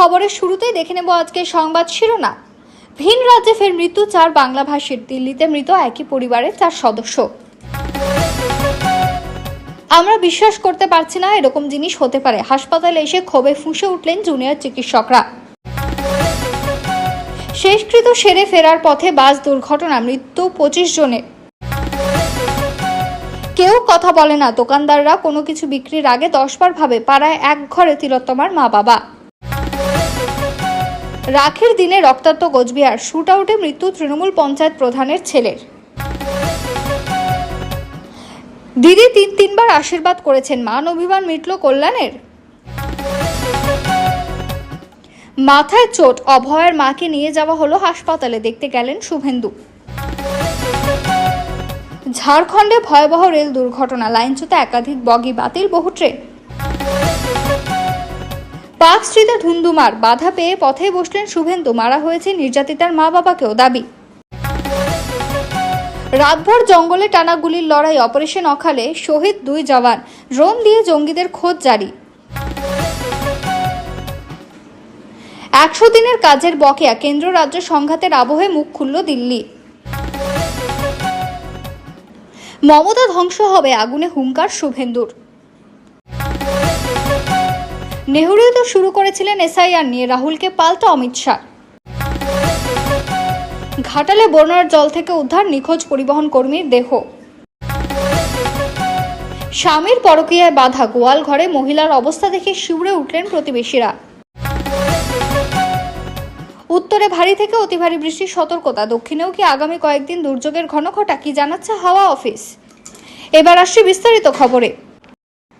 খবরের শুরুতেই দেখে নেব আজকে সংবাদ শিরোনাম। ভিন রাজ্যে ফের মৃত্যু 4 বাংলাভাষীর। দিল্লিতে মৃত একই পরিবারের 4 সদস্য। আমরা বিশ্বাস করতে পারছি না এরকম জিনিস হতে পারে। হাসপাতালে এসে ক্ষোভে ফুঁসে উঠলেন জুনিয়র চিকিৎসকরা। শেষকৃত্য সেরে ফেরার পথে বাস দুর্ঘটনা, মৃত্যু 25 জনের। কেউ কথা বলে না, দোকানদাররা কোনো কিছু বিক্রির আগে 10 বার ভাবে। পাড়ায় এক ঘরে তিলোত্তমার মা বাবা। রাখির দিনে রক্তাক্ত কোচবিহার, শুট আউটে মৃত্যু তৃণমূল পঞ্চায়েত প্রধানের ছেলের। দিদি তিনবার আশীর্বাদ করেছেন, মান অভিমান মিটল কল্যাণের। মাথায় চোট, অভয়ার মাকে নিয়ে যাওয়া হলো হাসপাতালে, দেখতে গেলেন শুভেন্দু। ঝাড়খণ্ডে ভয়াবহ রেল দুর্ঘটনা, লাইনচ্যুত একাধিক বগি, বাতিল বহু ট্রেন। পার্ক স্ট্রিটে ধুন্ধুমার, বাধা পেয়ে পথে বসলেন শুভেন্দু, মারা হয়েছে নির্যাতিতার মা বাবাকেও, দাবি। রাতভর জঙ্গলে টানা গুলির লড়াই, অপারেশন অকালে শহীদ 2 জওয়ান, ড্রোন দিয়ে জঙ্গিদের খোঁজ জারি। 100 দিনের কাজের বকেয়া, কেন্দ্র রাজ্য সংঘাতের আবহে মুখ খুলল দিল্লি। মমতা ধ্বংস হবে, আগুনে হুঙ্কার শুভেন্দুর। নেহরু তো শুরু করেছিলেন এসআইআর নিয়ে, রাহুলকে পাল্টা অমিত শাহ। ঘাটালে বন্যার জল থেকে উদ্ধার নিখোঁজ পরিবহন কর্মীর দেহ। স্বামীর পরকীয়ায় বাধা, গোয়াল ঘরে মহিলার অবস্থা দেখে শিউরে উঠলেন প্রতিবেশীরা। উত্তরে ভারী থেকে অতি ভারী বৃষ্টির সতর্কতা, দক্ষিণেও কি আগামী কয়েকদিন দুর্যোগের ঘনঘটা, কি জানাচ্ছে হাওয়া অফিস। এবার আসছি বিস্তারিত খবরে।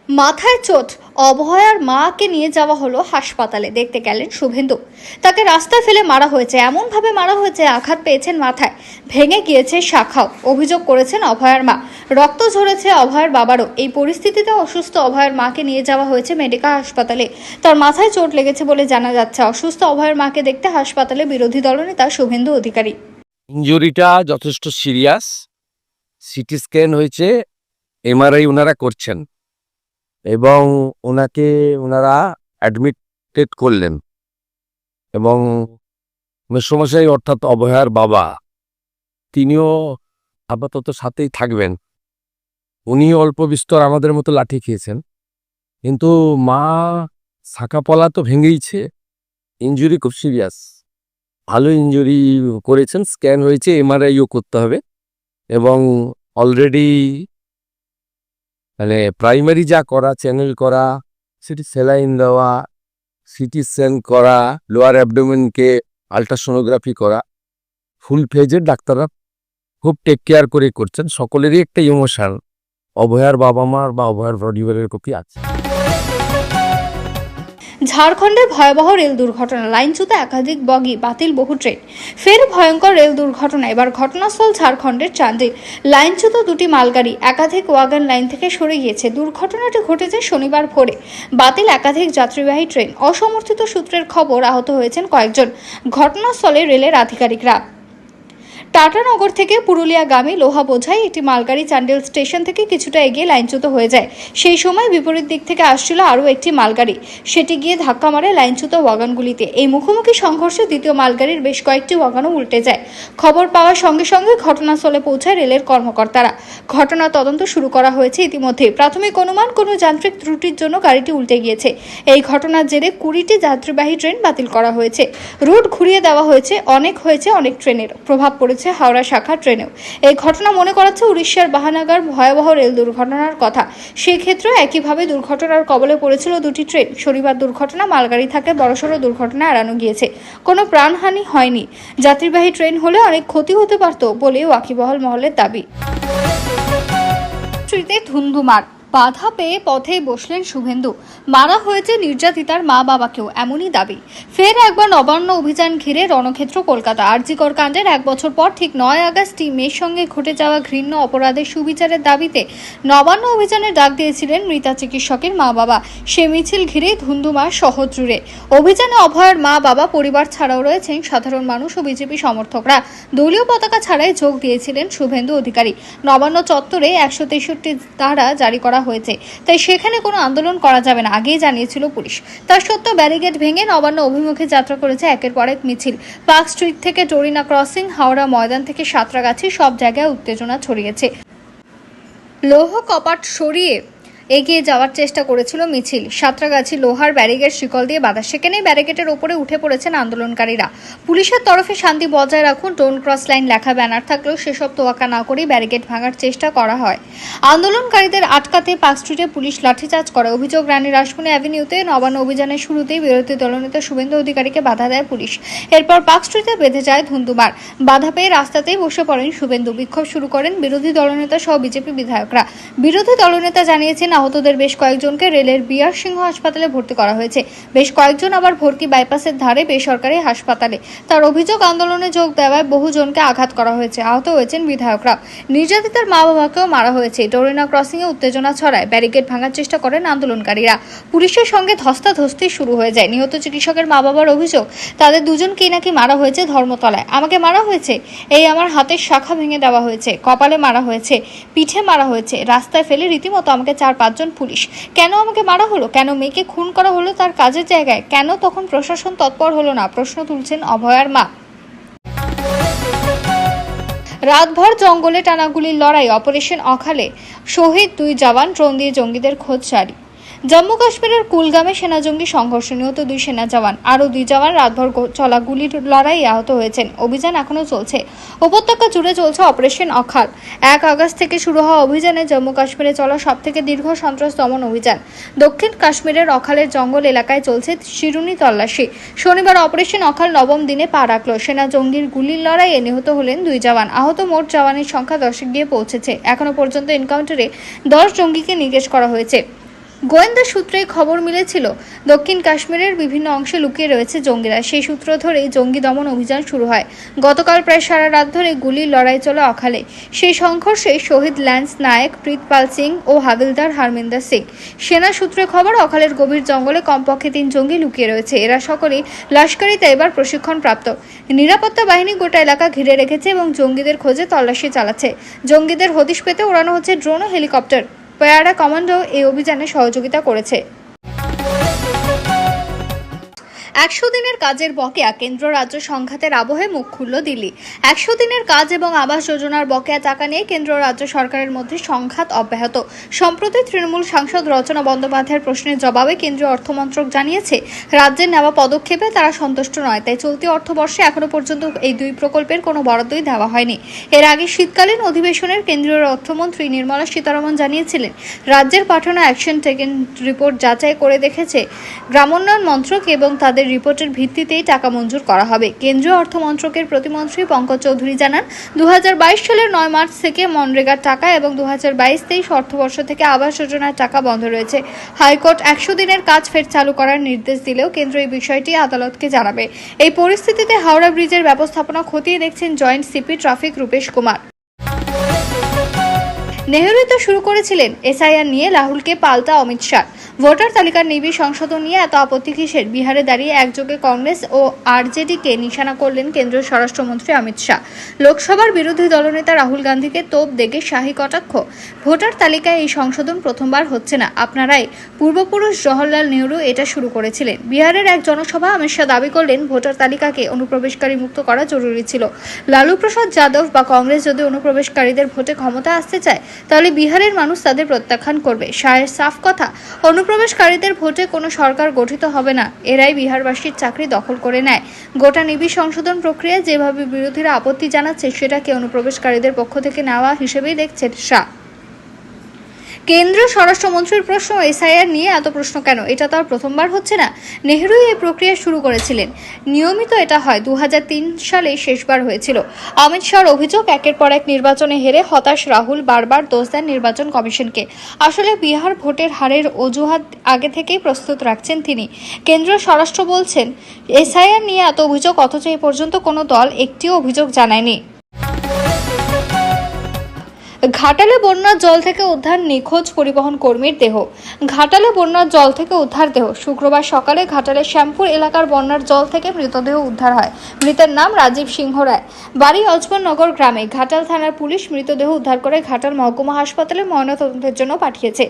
মাথায় চোট, অভয়ার মাকে নিয়ে যাওয়া হলো হাসপাতালে, দেখতে গেলেন শুভেন্দু। তাকে রাস্তায় ফেলে মারা হয়েছে, এমনভাবে মারা হয়েছে আঘাত পেয়েছেন মাথায়, ভেঙে গিয়েছে শাখাও, অভিযোগ করেছেন অভয়ার মা। রক্ত ঝরেছে অভয়ার বাবারও। এই পরিস্থিতিতে অসুস্থ অভয়ার মাকে নিয়ে যাওয়া হয়েছে মেডিকেল হাসপাতালে। তার মাথায় চোট লেগেছে বলে জানা যাচ্ছে। অসুস্থ অভয়ার মাকে দেখতে হাসপাতালে বিরোধী দলনেতা শুভেন্দু অধিকারী। ইনজুরিটা যথেষ্ট সিরিয়াস, সিটি স্ক্যান হয়েছে, এমআরআই ওনারা করছেন এবং ওনারা অ্যাডমিটেড করলেন এবং মেসমশাই অর্থাৎ অভয়ার বাবা তিনিও আপাতত সাথেই থাকবেন। উনি অল্প বিস্তর আমাদের মতো লাঠি খেয়েছেন, কিন্তু মা শাঁখাপলা তো ভেঙেইছে, ইনজুরি খুব সিরিয়াস, ভালো ইনজুরি করেছেন, স্ক্যান হয়েছে, এমআরআইও করতে হবে এবং অলরেডি মানে প্রাইমারি যা করা, চ্যানেল করা, সেটি স্যালাইন দেওয়া, সিটি স্ক্যান করা, লোয়ার অ্যাবডোমেনকে আলট্রাসোনোগ্রাফি করা, ফুল ফেজের ডাক্তাররা খুব টেক কেয়ার করে করছেন। সকলেরই একটা ইমোশন অভয়ার বাবা মার বা অভয়ার পরিবারের প্রতি আছে। ঝাড়খণ্ডে ভয়াবহ রেল দুর্ঘটনা, লাইনচ্যুত একাধিক বগি, বাতিল বহু ট্রেন। ফের ভয়ঙ্কর রেল দুর্ঘটনা, এবার ঘটনাস্থল ঝাড়খণ্ডের চান্দিল। লাইনচ্যুত 2টি মালগাড়ি, একাধিক ওয়াগন লাইন থেকে সরে গিয়েছে। দুর্ঘটনাটি ঘটেছে শনিবার ভোরে। বাতিল একাধিক যাত্রীবাহী ট্রেন। অসমর্থিত সূত্রের খবর, আহত হয়েছেন কয়েকজন। ঘটনাস্থলে রেলের আধিকারিকরা। টাটানগর থেকে পুরুলিয়াগামী লোহা বোঝাই একটি মালগাড়ি চান্ডিল স্টেশন থেকে কিছুটা এগিয়ে লাইনচ্যুত হয়ে যায়। সেই সময় বিপরীত দিক থেকে আসছিল আরও একটি মালগাড়ি, সেটি গিয়ে ধাক্কা মারে লাইনচ্যুত ওয়াগনগুলিতে। এই মুখোমুখি সংঘর্ষে দ্বিতীয় মালগাড়ির বেশ কয়েকটি ওয়াগনও উল্টে যায়। খবর পাওয়ার সঙ্গে সঙ্গে ঘটনাস্থলে পৌঁছায় রেলের কর্মকর্তারা। ঘটনা তদন্ত শুরু করা হয়েছে ইতিমধ্যে। প্রাথমিক অনুমান, কোনো যান্ত্রিক ত্রুটির জন্য গাড়িটি উল্টে গিয়েছে। এই ঘটনার জেরে 20টি যাত্রীবাহী ট্রেন বাতিল করা হয়েছে। রুট ঘুরিয়ে দেওয়া হয়েছে অনেক ট্রেনের। প্রভাব পড়েছে হাওড়া শাখা ট্রেনেও। এই ঘটনা মনে করাচ্ছে উড়িষ্যার বাহানাগার ভয়াবহ রেল দুর্ঘটনার কথা। সেই ক্ষেত্রে একইভাবে দুর্ঘটনার কবলে পড়েছিল 2টি ট্রেন। শনিবার দুর্ঘটনা, মালগাড়ি থাকে বড়সড় দুর্ঘটনা এড়ানো গিয়েছে, কোনো প্রাণহানি হয়নি। যাত্রীবাহী ট্রেন হলে অনেক ক্ষতি হতে পারত বলে ওয়াকিবহাল মহলের দাবি। স্ট্রিটে ধুন্ধুমার, বাধা পেয়ে পথেই বসলেন শুভেন্দু, মারা হয়েছে নির্যাতিতার মা বাবাকেও, এমনই দাবি। ফের একবার নবান্ন অভিযান ঘিরে রণক্ষেত্র কলকাতা। আরজিকর কাণ্ডের 1 বছর পর ঠিক 9 আগস্ট মেয়ের সঙ্গে ঘটে যাওয়া ঘৃণ্য অপরাধের সুবিচারের দাবিতে নবান্ন অভিযানের ডাক দিয়েছিলেন মৃতা চিকিৎসকের মা বাবা। সে মিছিল ঘিরেই ধুন্ধুমার শহর জুড়ে। অভিযানে অভয়ার মা বাবা পরিবার ছাড়াও রয়েছেন সাধারণ মানুষ ও বিজেপি সমর্থকরা। দলীয় পতাকা ছাড়াই যোগ দিয়েছিলেন শুভেন্দু অধিকারী। নবান্ন চত্বরে 163 ধারা জারি করা হয়েছে, তাই সেখানে কোনো আন্দোলন করা যাবে না আগেই জানিয়েছিল পুলিশ। তা সত্ত্বেও ব্যারিকেড ভেঙে নবান্ন অভিমুখে যাত্রা করেছে একের পর এক মিছিল। পার্ক স্ট্রিট থেকে ডোরিনা ক্রসিং, হাওড়া ময়দান থেকে সাঁতরাগাছি, সব জায়গায় উত্তেজনা ছড়িয়েছে। লৌহ কপাট সরিয়ে এগিয়ে যাওয়ার চেষ্টা করেছিল মিছিল। সাঁতরাগাছি লোহার ব্যারিকেড শিকল দিয়ে বাঁধা, সেখানেই ব্যারিকেডের ওপরে উঠে পড়েছেন আন্দোলনকারীরা। পুলিশের তরফে শান্তি বজায় রাখুন, ডোন্ট ক্রস লাইন লেখা ব্যানার থাকলেও সেসব তোয়াক্কা না করেই ব্যারিকেড ভাঙার চেষ্টা করা হয়। আন্দোলনকারীদের আটকাতে পার্ক স্ট্রিটে পুলিশ লাঠিচার্জ করে। অভিযোগ, রানী রাসমণি অ্যাভিনিউতে নবান্ন অভিযানের শুরুতেই বিরোধী দলনেতা শুভেন্দু অধিকারীকে বাধা দেয় পুলিশ। এরপর পার্ক স্ট্রিটে বেঁধে যায় ধুন্ধুমার। বাধা পেয়ে রাস্তাতেই বসে পড়েন শুভেন্দু। বিক্ষোভ শুরু করেন বিরোধী দলনেতা সহ বিজেপি বিধায়করা। বিরোধী দলনেতা জানিয়েছেন, আহতদের বেশ কয়েকজনকে রেলের বিআর সিংহ হাসপাতালে ভর্তি করা হয়েছে। বেশ কয়েকজন আবার ভর্তি বাইপাসের ধারে বেসরকারি হাসপাতালে। তার অভিযোগ, আন্দোলনে যোগ দেওয়ায় বহুজনকে আঘাত করা হয়েছে। আহত হয়েছেন বিধায়করা। নির্যাতিতার মা বাবাকেও মারা হয়েছে। ডোরিনা ক্রসিংয়ে উত্তেজনা ছড়ায়। ব্যারিকেড ভাঙার চেষ্টা করেন আন্দোলনকারীরা। পুলিশের সঙ্গে ধস্তাধস্তি শুরু হয়ে যায়। নিহত চিকিৎসকের মা বাবার অভিযোগ, তাদের দুজনকেই নাকি মারা হয়েছে ধর্মতলায়। আমাকে মারা হয়েছে, এই আমার হাতের শাখা ভেঙে দেওয়া হয়েছে, কপালে মারা হয়েছে, পিঠে মারা হয়েছে, রাস্তায় ফেলে রীতিমতো আমাকে 4-5 জন পুলিশ। কেন আমাকে মারা হলো? কেন মেয়েকে খুন করা হলো তার কাজের জায়গায়? কেন তখন প্রশাসন তৎপর হলো না? প্রশ্ন তুলছেন অভয়ার মা। রাতভর জঙ্গলে টানাগুলির লড়াই, অপারেশন অখালে শহীদ 2 জওয়ান, ড্রোন দিয়ে জঙ্গিদের খোঁজ জারি। জম্মু কাশ্মীরের কুলগামে সেনা জঙ্গি সংঘর্ষ, নিহত 2 সেনা জওয়ান, আরও 2 জওয়ান রাতভর চলা গুলির লড়াইয়ে আহত হয়েছেন। অভিযান এখনও চলছে। উপত্যকা জুড়ে চলছে অপারেশন অখাল। 1 আগস্ট থেকে শুরু হওয়া অভিযানে জম্মু কাশ্মীরে চলা সবথেকে দীর্ঘ সন্ত্রাস দমন অভিযান। দক্ষিণ কাশ্মীরের অখালের জঙ্গল এলাকায় চলছে শিরুনি তল্লাশি। শনিবার অপারেশন অখাল 9ম দিনে পা রাখল। সেনা জঙ্গির গুলির লড়াইয়ে নিহত হলেন 2 জওয়ান। আহত মোট জওয়ানের সংখ্যা 10-এ গিয়ে পৌঁছেছে। এখনও পর্যন্ত এনকাউন্টারে 10 জঙ্গিকে নিকেশ করা হয়েছে। গোয়েন্দা সূত্রে খবর মিলেছিল, দক্ষিণ কাশ্মীরের বিভিন্ন অংশে লুকিয়ে রয়েছে জঙ্গিরা। সেই সূত্র ধরেই জঙ্গি দমন অভিযান শুরু হয়। গতকাল প্রায় সারা রাত ধরে গুলির লড়াই চলে অখালে। সেই সংঘর্ষে শহীদ ল্যান্স নায়েক, প্রীতপাল সিং ও হাবিলদার হারমিন্দর সিং। সেনা সূত্রে খবর, অখালের গভীর জঙ্গলে কমপক্ষে 3 জঙ্গি লুকিয়ে রয়েছে। এরা সকলেই লস্করি তৈবার প্রশিক্ষণপ্রাপ্ত। নিরাপত্তা বাহিনী গোটা এলাকা ঘিরে রেখেছে এবং জঙ্গিদের খোঁজে তল্লাশি চালাচ্ছে। জঙ্গিদের হদিশ পেতে ওড়ানো হচ্ছে ড্রোন ও হেলিকপ্টার। প্যারা কমান্ডো এই অভিযানে সহযোগিতা করেছে। 100 দিনের কাজের বকেয়া, কেন্দ্র রাজ্য সংঘাতের আবহে মুখ খুলল দিল্লি। 100 দিনের কাজ এবং আবাস যোজনার বকেয়া টাকা নিয়ে কেন্দ্র রাজ্য সরকারের মধ্যে সংঘাত অব্যাহত। সম্প্রতি তৃণমূল সাংসদ রচনা বন্দ্যোপাধ্যায়ের প্রশ্নের জবাবে কেন্দ্রীয় অর্থমন্ত্রক জানিয়েছে, রাজ্যের নেওয়া পদক্ষেপে তারা সন্তুষ্ট নয়। তাই চলতি অর্থবর্ষে এখনো পর্যন্ত এই 2 প্রকল্পের কোনো বরাদ্দই দেওয়া হয়নি। এর আগে শীতকালীন অধিবেশনের কেন্দ্রীয় অর্থমন্ত্রী নির্মলা সীতারমণ জানিয়েছিলেন, রাজ্যের পাঠানো অ্যাকশন টেকেন রিপোর্ট যাচাই করে দেখেছে গ্রামোন্নয়ন মন্ত্রক এবং তাদের রিপোর্টের ভিত্তিতেই টাকা মঞ্জুর করা হবে। কেন্দ্রীয় অর্থমন্ত্রকের প্রতিমন্ত্রী পঙ্কজ চৌধুরী জানান, 2022 সালের 9 মার্চ থেকে মনরেগার টাকা এবং 2022-23 অর্থবর্ষ থেকে আবাস যোজনার টাকা বন্ধ রয়েছে। হাইকোর্ট 100 দিনের কাজ ফের চালু করার নির্দেশ দিলেও কেন্দ্র এই বিষয়টি আদালতকে জানাবে। এই পরিস্থিতিতে হাওড়া ব্রিজের ব্যবস্থাপনা খতিয়ে দেখছেন joint CP traffic Rupesh Kumar. Nehru তো শুরু করেছিলেন এসআইআর নিয়ে রাহুলকে পাল্টা অমিত শাহ। ভোটার তালিকার নিবিড় সংশোধন নিয়ে এত আপত্তি কিসের? বিহারে দাঁড়িয়ে একযোগে কংগ্রেস ও আরজেডিকে নিশানা করলেন কেন্দ্রীয় স্বরাষ্ট্রমন্ত্রী অমিত শাহ। লোকসভার বিরোধী দলনেতা রাহুল গান্ধীকে তোপ দেগে শাহী কটাক্ষ। ভোটার তালিকায় এই সংশোধন প্রথমবার হচ্ছে না, আপনারাই পূর্বপুরুষ জওহরলাল নেহরু এটা শুরু করেছিলেন। বিহারের এক জনসভা অমিত শাহ দাবি করলেন, ভোটার তালিকাকে অনুপ্রবেশকারী মুক্ত করা জরুরি ছিল। লালু প্রসাদ যাদব বা কংগ্রেস যদি অনুপ্রবেশকারীদের ভোটে ক্ষমতা আসতে চায়, তাহলে বিহারের মানুষ তাদের প্রত্যাখ্যান করবে। শাহের সাফ কথা, অনুপ্রবেশকারীদের ভোটে কোনো সরকার গঠিত হবে না। এরাই বিহারবাসীর চাকরি দখল করে নেয়। গোটা নিবিড় সংশোধন প্রক্রিয়া যেভাবে বিরোধীরা আপত্তি জানাচ্ছে, সেটাকে অনুপ্রবেশকারীদের পক্ষ থেকে নেওয়া হিসেবেই দেখছেন শাহ। কেন্দ্রীয় স্বরাষ্ট্রমন্ত্রীর প্রশ্ন, এসআইআর নিয়ে এত প্রশ্ন কেন? এটা তো আর প্রথমবার হচ্ছে না। নেহরুই এই প্রক্রিয়া শুরু করেছিলেন। নিয়মিত এটা হয়, 2003 সালে শেষবার হয়েছিল। অমিত শাহর অভিযোগ, একের পর এক নির্বাচনে হেরে হতাশ রাহুল বারবার দোষ দেন নির্বাচন কমিশনকে। আসলে বিহার ভোটের হারের অজুহাত আগে থেকেই প্রস্তুত রাখছেন তিনি। কেন্দ্রীয় স্বরাষ্ট্র বলছেন, এসআইআর নিয়ে এত অভিযোগ, অথচ এই পর্যন্ত কোনো দল একটিও অভিযোগ জানায়নি। ঘাটালে বন্যার জল থেকে উদ্ধার নিখোঁজ পরিবহন কর্মীর দেহ। ঘাটালে বন্যার জল থেকে উদ্ধার দেহ। শুক্রবার সকালে ঘাটালের শ্যামপুর এলাকার বন্যার জল থেকে মৃতদেহ উদ্ধার হয়। মৃতের নাম রাজীব সিংহ রায়, বাড়ি অজবরনগর গ্রামে। ঘাটাল থানার পুলিশ মৃতদেহ উদ্ধার করে ঘাটাল মহকুমা হাসপাতালে ময়নাতদন্তের জন্য পাঠিয়েছে।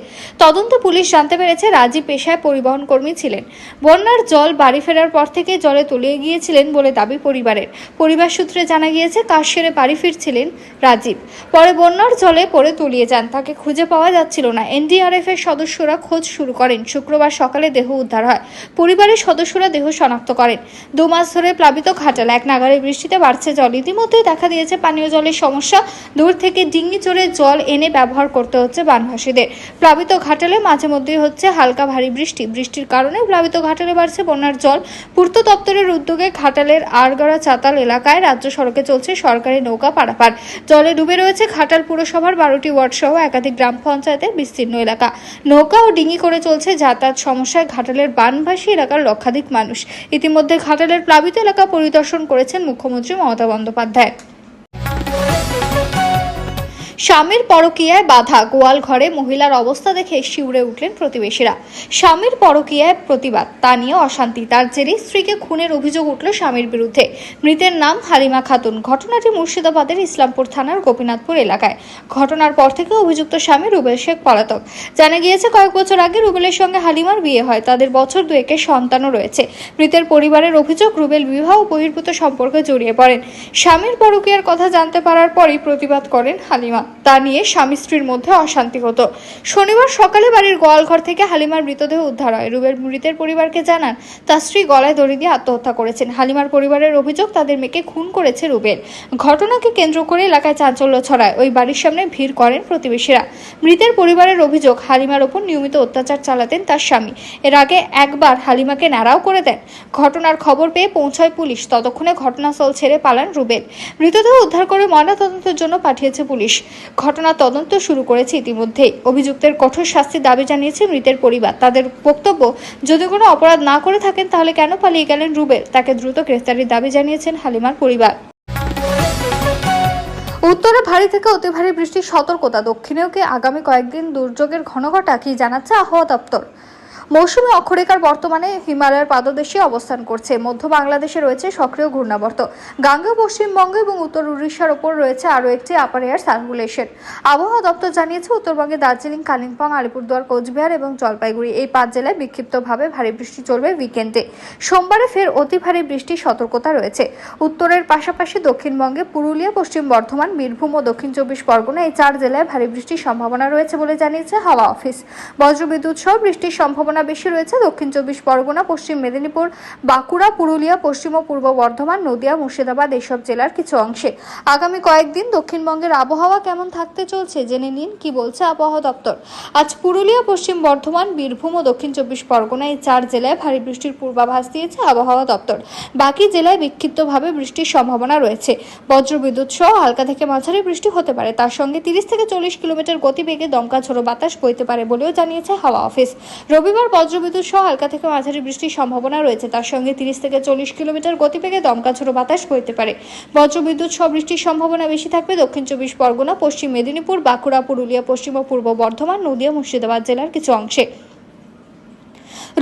তদন্তে পুলিশ জানতে পেরেছে রাজীব পেশায় পরিবহন কর্মী ছিলেন। বন্যার জল বাড়ি ফেরার পর থেকে জলে তলিয়ে গিয়েছিলেন বলে দাবি পরিবারের। পরিবার সূত্রে জানা গিয়েছে, কাজ সেরে বাড়ি ফিরছিলেন রাজীব, পরে বন্যার জলে পড়ে তলিয়ে যান। তাকে খুঁজে পাওয়া যাচ্ছিল না। এনডিআরএফ এর সদস্যরা খোঁজ শুরু করেন। শুক্রবার সকালে দেহ উদ্ধার হয়। পরিবারের সদস্যরা দেহ শনাক্ত করেন। 2 মাস ধরে প্লাবিত ঘাটাল, এক নাগাড়ে বৃষ্টিতে বাড়ছে জল। ইতিমধ্যে দেখা দিয়েছে পানীয় জলের সমস্যা। দূর থেকে ডিঙি চড়ে জল এনে ব্যবহার করতে হচ্ছে বানভাসীদের। প্লাবিত ঘাটালে মাঝে মধ্যেই হচ্ছে হালকা ভারী বৃষ্টি। বৃষ্টির কারণে প্লাবিত ঘাটালে বাড়ছে বন্যার জল। পূর্ত দপ্তরের উদ্যোগে ঘাটালের আরগড়া চাতাল এলাকায় রাজ্য সড়কে চলছে সরকারি নৌকা পারাপার। জলে ডুবে রয়েছে ঘাটাল পুরসভার 12টি ওয়ার্ড সহ একাধিক গ্রাম পঞ্চায়েতের বিস্তীর্ণ এলাকা। নৌকা ও ডিঙি করে চলছে যাতায়াত সমস্যায় ঘাটালের বানভাসী এলাকার লক্ষাধিক মানুষ। ইতিমধ্যে ঘাটালের প্লাবিত এলাকা পরিদর্শন করেছেন মুখ্যমন্ত্রী মমতা বন্দ্যোপাধ্যায়। স্বামীর পরকীয়ায় বাধা, গোয়াল ঘরে মহিলার অবস্থা দেখে শিউরে উঠলেন প্রতিবেশীরা। স্বামীর পরকীয়ায় প্রতিবাদ, তা নিয়ে অশান্তি। তার জেরে স্ত্রীকে খুনের অভিযোগ উঠল স্বামীর বিরুদ্ধে। মৃতের নাম হালিমা খাতুন। ঘটনাটি মুর্শিদাবাদের ইসলামপুর থানার গোপীনাথপুর এলাকায়। ঘটনার পর থেকে অভিযুক্ত স্বামী রুবেল শেখ পলাতক। জানা গিয়েছে, কয়েক বছর আগে রুবেলের সঙ্গে হালিমার বিয়ে হয়। তাদের বছর দুয়েকের সন্তানও রয়েছে। মৃতের পরিবারের অভিযোগ, রুবেল বিবাহ বহির্ভূত সম্পর্কে জড়িয়ে পড়েন। স্বামীর পরকীয়ার কথা জানতে পারার পরই প্রতিবাদ করেন হালিমা। তা নিয়ে স্বামী স্ত্রীর মধ্যে অশান্তি হতো। শনিবার সকালে বাড়ির গোয়ালঘর থেকে হালিমার মৃতদেহ উদ্ধার হয়। রুবেল মৃতের পরিবারকে জানান, তার স্ত্রী গলায় দড়ি দিয়ে আত্মহত্যা করেছেন। হালিমার পরিবারের অভিযোগ, তাদের মেয়েকে খুন করেছে রুবেল। ঘটনাকে কেন্দ্র করে এলাকায় চাঞ্চল্য ছড়ায়। ওই বাড়ির সামনে ভিড় করেন প্রতিবেশীরা। মৃতের পরিবারের অভিযোগ, হালিমার ওপর নিয়মিত অত্যাচার চালাতেন তার স্বামী। এর আগে একবার হালিমাকে ন্যাড়াও করে দেন। ঘটনার খবর পেয়ে পৌঁছায় পুলিশ। ততক্ষণে ঘটনাস্থল ছেড়ে পালান রুবেল। মৃতদেহ উদ্ধার করে ময়নাতদন্তের জন্য পাঠিয়েছে পুলিশ। ঘটনার তদন্ত শুরু করেছে ইতিমধ্যেই। অভিযুক্তের কঠোর শাস্তির দাবি জানিয়েছে মৃতের পরিবার। তাদের বক্তব্য, যদি কোনো অপরাধ না করে থাকেন তাহলে কেন পালিয়ে গেলেন রুবেল? তাকে দ্রুত গ্রেফতারির দাবি জানিয়েছেন হালিমার পরিবার। উত্তরে ভারী থেকে অতি ভারী বৃষ্টির সতর্কতা। দক্ষিণেও কি আগামী কয়েকদিন দুর্যোগের ঘনঘটা, কি জানাচ্ছে আবহাওয়া দপ্তর। মৌসুমী অক্ষরেখার বর্তমানে হিমালয়ের পাদদেশে অবস্থান করছে। মধ্য বাংলাদেশে রয়েছে সক্রিয় ঘূর্ণাবর্ত। গাঙ্গেয় পশ্চিমবঙ্গ এবং উত্তর উড়িষ্যার ওপর রয়েছে আরও একটি আপার এয়ার সার্কুলেশন। আবহাওয়া দপ্তর জানিয়েছে, উত্তরবঙ্গে দার্জিলিং, কালিম্পং, আলিপুরদুয়ার, কোচবিহার এবং জলপাইগুড়ি, এই 5 জেলায় বিক্ষিপ্তভাবে ভারী বৃষ্টি চলবে উইকেন্ডে। সোমবারে ফের অতি ভারী বৃষ্টির সতর্কতা রয়েছে। উত্তরের পাশাপাশি দক্ষিণবঙ্গে পুরুলিয়া, পশ্চিম বর্ধমান, বীরভূম ও দক্ষিণ 24 পরগনা, এই 4 জেলায় ভারী বৃষ্টির সম্ভাবনা রয়েছে বলে জানিয়েছে হাওয়া অফিস। বজ্রবিদ্যুৎ সহ বৃষ্টির সম্ভাবনা বেশি রয়েছে দক্ষিণ 24 পরগনা, পশ্চিম মেদিনীপুর, বাঁকুড়া, পুরুলিয়া, পশ্চিম ও পূর্ব বর্ধমান, নদিয়া, মুর্শিদাবাদ, এইসব জেলার কিছু অংশে। আগামী কয়েকদিন দক্ষিণবঙ্গের আবহাওয়া কেমন থাকতে চলছে জেনে নিন কি বলছে আবহাওয়া দপ্তর। আজ পুরুলিয়া, পশ্চিম বর্ধমান, বীরভূম ও দক্ষিণ 24 পরগনা, এই 4 জেলায় ভারী বৃষ্টির পূর্বাভাস দিয়েছে আবহাওয়া দপ্তর। বাকি জেলায় বিক্ষিপ্তভাবে বৃষ্টির সম্ভাবনা রয়েছে। বজ্রবিদ্যুৎ সহ হালকা থেকে মাঝারি বৃষ্টি হতে পারে। তার সঙ্গে 30 থেকে 40 কিলোমিটার গতিবেগে দমকা ঝোড়ো বাতাস বইতে পারে বলেও জানিয়েছে হাওয়া অফিস। রবিবার বজ্রবিদ্যুৎ সহ হালকা থেকে মাঝারি বৃষ্টির সম্ভাবনা রয়েছে। তার সঙ্গে 30 থেকে 40 কিলোমিটার গতিবেগে দমকা ঝোড়ো বাতাস বইতে পারে। বজ্রবিদ্যুৎ সহ বৃষ্টির সম্ভাবনা বেশি থাকবে দক্ষিণ 24 পরগনা, পশ্চিম মেদিনীপুর, বাঁকুড়া, পুরুলিয়া, পশ্চিম ও পূর্ব বর্ধমান, নদিয়া, মুর্শিদাবাদ জেলার কিছু অংশে।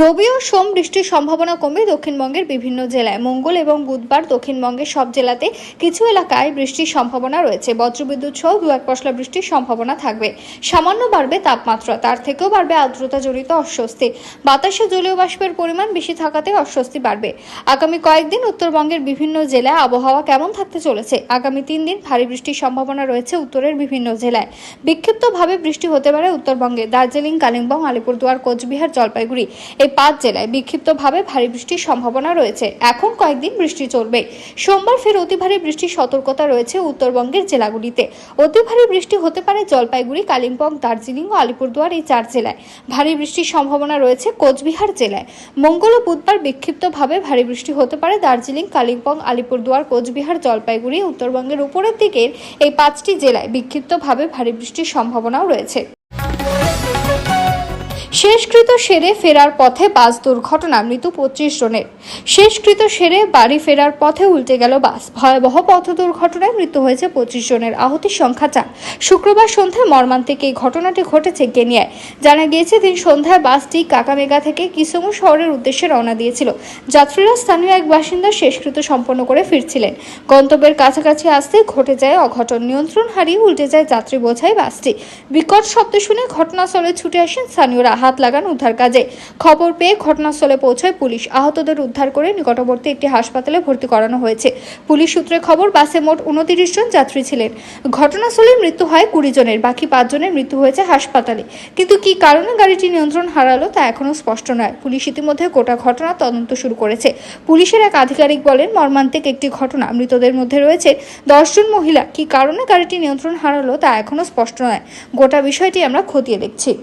রবি ও সোম বৃষ্টির সম্ভাবনা কমবে দক্ষিণবঙ্গের বিভিন্ন জেলায়। মঙ্গল এবং বুধবার দক্ষিণবঙ্গের সব জেলাতে কিছু এলাকায় বৃষ্টির সম্ভাবনা রয়েছে। বজ্রবিদ্যুৎ সহ 2-1 পশলা বৃষ্টির সম্ভাবনা থাকবে। সামান্য বাড়বে তাপমাত্রা, তার থেকেও বাড়বে আর্দ্রতা জনিত অস্বস্তি। বাতাসে জলীয় বাষ্পের পরিমাণ বেশি থাকাতে অস্বস্তি বাড়বে। আগামী কয়েকদিন উত্তরবঙ্গের বিভিন্ন জেলায় আবহাওয়া কেমন থাকতে চলেছে? আগামী 3 দিন ভারী বৃষ্টির সম্ভাবনা রয়েছে উত্তরের বিভিন্ন জেলায়। বিক্ষিপ্তভাবে বৃষ্টি হতে পারে উত্তরবঙ্গে। দার্জিলিং, কালিম্পং, আলিপুরদুয়ার, কোচবিহার, জলপাইগুড়ি, এই 5 জেলায় বিক্ষিপ্তভাবে ভারী বৃষ্টির সম্ভাবনা রয়েছে। এখন কয়েকদিন বৃষ্টি চলবে। সোমবার ফের অতি ভারী বৃষ্টির সতর্কতা রয়েছে উত্তরবঙ্গের জেলাগুলিতে। অতি ভারী বৃষ্টি হতে পারে জলপাইগুড়ি, কালিম্পং, দার্জিলিং ও আলিপুরদুয়ার, এই 4 জেলায়। ভারী বৃষ্টির সম্ভাবনা রয়েছে কোচবিহার জেলায়। মঙ্গল ও বুধবার বিক্ষিপ্তভাবে ভারী বৃষ্টি হতে পারে দার্জিলিং, কালিম্পং, আলিপুরদুয়ার, কোচবিহার, জলপাইগুড়ি, উত্তরবঙ্গের উপরের দিকের এই 5টি জেলায় বিক্ষিপ্তভাবে ভারী বৃষ্টির সম্ভাবনাও রয়েছে। শেষকৃত সেরে ফেরার পথে বাস দুর্ঘটনা, মৃত্যু 25 জনের। শেষকৃত সেরে বাড়ি ফেরার পথে উল্টে গেল বাস, ভয়াবহ পথ দুর্ঘটনায় মৃত্যু হয়েছে 25 জনের, আহতের সংখ্যা 4। শুক্রবার সন্ধ্যায় মর্মান্তিক এই ঘটনাটি ঘটেছে গেনিয়ায়। জানা গিয়েছে দিন সন্ধ্যায় বাসটি কাকামেগা থেকে কিসমু শহরের উদ্দেশ্যে রওনা দিয়েছিল। যাত্রীরা স্থানীয় এক বাসিন্দা শেষকৃত সম্পন্ন করে ফিরছিলেন। গন্তব্যের কাছাকাছি আসতে ঘটে যায় অঘটন, নিয়ন্ত্রণ হারিয়ে উল্টে যায় যাত্রী বোঝাই বাসটি। বিকট শব্দ শুনে ঘটনাস্থলে ছুটে আসেন স্থানীয়রা, হাত লাগান উদ্ধার কাজে। খবর পেয়ে ঘটনাস্থলে পৌঁছায় পুলিশ, আহতদের উদ্ধার করে নিকটবর্তী একটি হাসপাতালে ভর্তি করানো হয়েছে। পুলিশ সূত্রে খবর, বাসে মোট 29 জন যাত্রী ছিলেন। ঘটনাস্থলে মৃত্যু হয় 20 জনের, বাকি 5 জনের মৃত্যু হয়েছে হাসপাতালে। কিন্তু কি কারণে গাড়িটি নিয়ন্ত্রণ হারালো তা এখনো স্পষ্ট নয়। পুলিশ ইতিমধ্যে গোটা ঘটনা তদন্ত শুরু করেছে। পুলিশের এক আধিকারিক বলেন, মর্মান্তিক একটি ঘটনা, মৃতদের মধ্যে রয়েছে 10 জন মহিলা। কি কারণে গাড়িটি নিয়ন্ত্রণ হারালো তা এখনো স্পষ্ট নয়। গোটা বিষয়টি আমরা খতিয়ে দেখছি।